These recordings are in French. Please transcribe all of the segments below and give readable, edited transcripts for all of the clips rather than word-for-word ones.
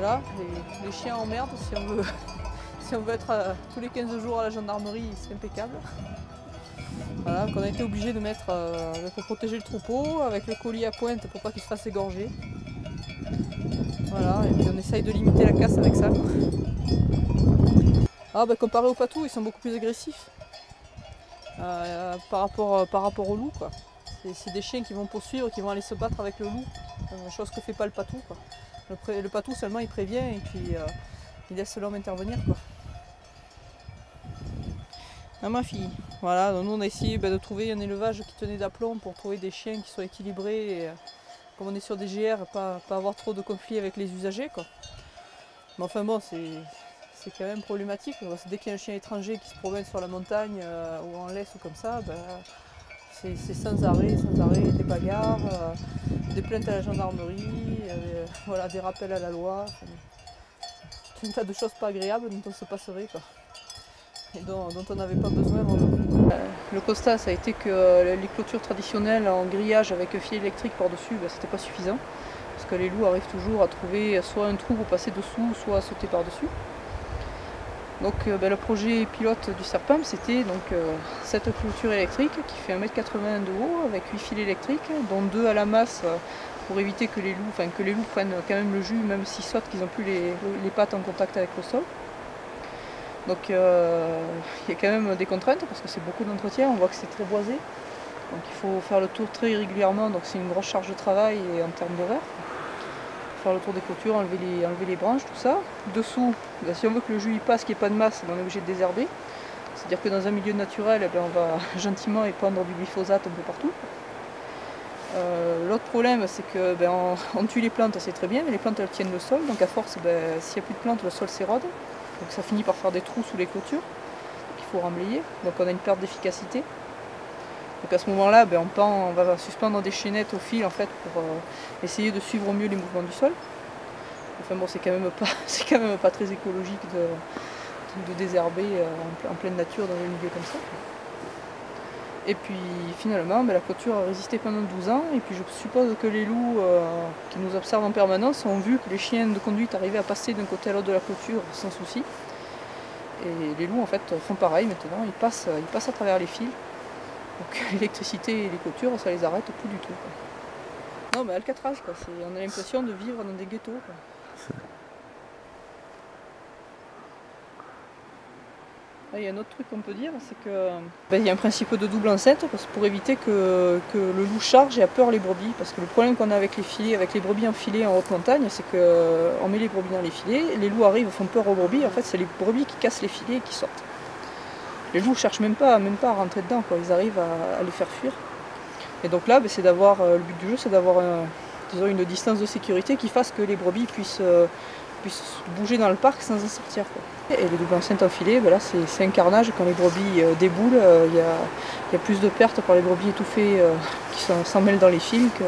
Voilà, les chiens en merde, si on veut être tous les 15 jours à la gendarmerie, c'est impeccable. Voilà, qu'on a été obligé de mettre pour protéger le troupeau, avec le colis à pointe pour pas qu'il se fasse égorger. Voilà, et puis on essaye de limiter la casse avec ça. Ah, bah, comparé aux patous, ils sont beaucoup plus agressifs par rapport au loup, quoi. C'est des chiens qui vont poursuivre, qui vont aller se battre avec le loup, chose que fait pas le patou, quoi. Le patou seulement il prévient et puis il laisse l'homme intervenir, quoi. Ah, ma fille, voilà, donc nous on a essayé de trouver un élevage qui tenait d'aplomb pour trouver des chiens qui soient équilibrés et, comme on est sur des GR, pas avoir trop de conflits avec les usagers, quoi. Mais enfin bon, c'est quand même problématique. Dès qu'il y a un chien étranger qui se promène sur la montagne ou en laisse ou comme ça, c'est sans arrêt, des bagarres, des plaintes à la gendarmerie, voilà, des rappels à la loi. Tout un tas de choses pas agréables dont on se passerait, quoi. Et dont on n'avait pas besoin. Le constat, ça a été que les clôtures traditionnelles en grillage avec fil électrique par-dessus, c'était pas suffisant. Parce que les loups arrivent toujours à trouver soit un trou pour passer dessous, soit à sauter par-dessus. Donc le projet pilote du Serpam, c'était cette clôture électrique qui fait 1,80 m de haut avec 8 fils électriques, dont 2 à la masse pour éviter que les loups prennent quand même le jus, même s'ils sautent, qu'ils n'ont plus les pattes en contact avec le sol. Donc il y a quand même des contraintes parce que c'est beaucoup d'entretien, on voit que c'est très boisé. Donc il faut faire le tour très régulièrement, donc c'est une grosse charge de travail et en termes d'horaire. Faire le tour des clôtures, enlever les branches, tout ça. Dessous, si on veut que le jus y passe, qu'il n'y ait pas de masse, on est obligé de désherber. C'est-à-dire que dans un milieu naturel, on va gentiment épandre du glyphosate un peu partout. L'autre problème, c'est que on tue les plantes, c'est très bien, mais les plantes elles tiennent le sol, donc à force, s'il n'y a plus de plantes, le sol s'érode. Donc ça finit par faire des trous sous les clôtures qu'il faut remblayer, donc on a une perte d'efficacité. Donc à ce moment-là, on va suspendre des chaînettes au fil en fait, pour essayer de suivre au mieux les mouvements du sol. Enfin bon, c'est quand même pas très écologique de désherber en pleine nature dans un milieu comme ça. Et puis finalement, la clôture a résisté pendant 12 ans, et puis je suppose que les loups qui nous observent en permanence ont vu que les chiens de conduite arrivaient à passer d'un côté à l'autre de la clôture sans souci. Et les loups en fait font pareil maintenant, ils passent à travers les fils. Donc l'électricité et les clôtures, ça les arrête plus du tout, quoi. Non, mais Alcatraz, quoi. On a l'impression de vivre dans des ghettos, quoi. Il y a un autre truc qu'on peut dire, c'est que il y a un principe de double enceinte pour éviter que le loup charge et a peur les brebis. Parce que le problème qu'on a avec les filets, avec les brebis enfilées en haute montagne, c'est qu'on met les brebis dans les filets, les loups arrivent, font peur aux brebis, en fait c'est les brebis qui cassent les filets et qui sortent. Les loups ne cherchent même pas à rentrer dedans, quoi. Ils arrivent à les faire fuir. Et donc là, le but du jeu, c'est d'avoir une distance de sécurité qui fasse que les brebis puissent bouger dans le parc sans en sortir, quoi. Et les doubles enceintes enfilées, là c'est un carnage. Quand les brebis déboulent, il y a plus de pertes par les brebis étouffées qui s'en mêlent dans les fils que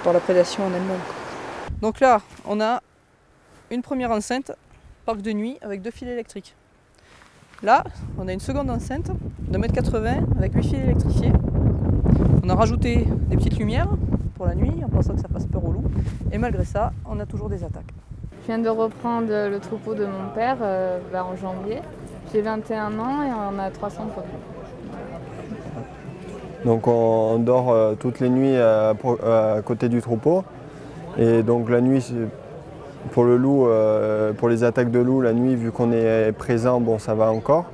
par la prédation en elle-même. Donc là, on a une première enceinte, parc de nuit, avec 2 fils électriques. Là, on a une seconde enceinte de 1,80 m avec 8 fils électrifiés. On a rajouté des petites lumières pour la nuit, en pensant que ça fasse peur aux loups. Et malgré ça, on a toujours des attaques. Je viens de reprendre le troupeau de mon père en janvier. J'ai 21 ans et on a 300 produits. Donc on dort toutes les nuits à côté du troupeau. Et donc la nuit, pour le loup, pour les attaques de loup, la nuit, vu qu'on est présent, bon ça va encore.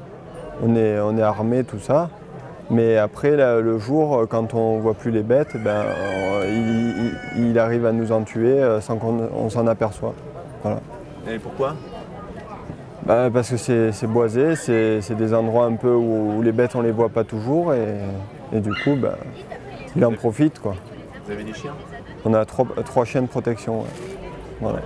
On est armé, tout ça. Mais après, là, le jour, quand on ne voit plus les bêtes, il arrive à nous en tuer sans qu'on s'en aperçoive. Voilà. Et pourquoi? Parce que c'est boisé, c'est des endroits un peu où les bêtes on les voit pas toujours et du coup il en profite, quoi. Vous avez des chiens? On a 3 chiens de protection. Ouais. Voilà.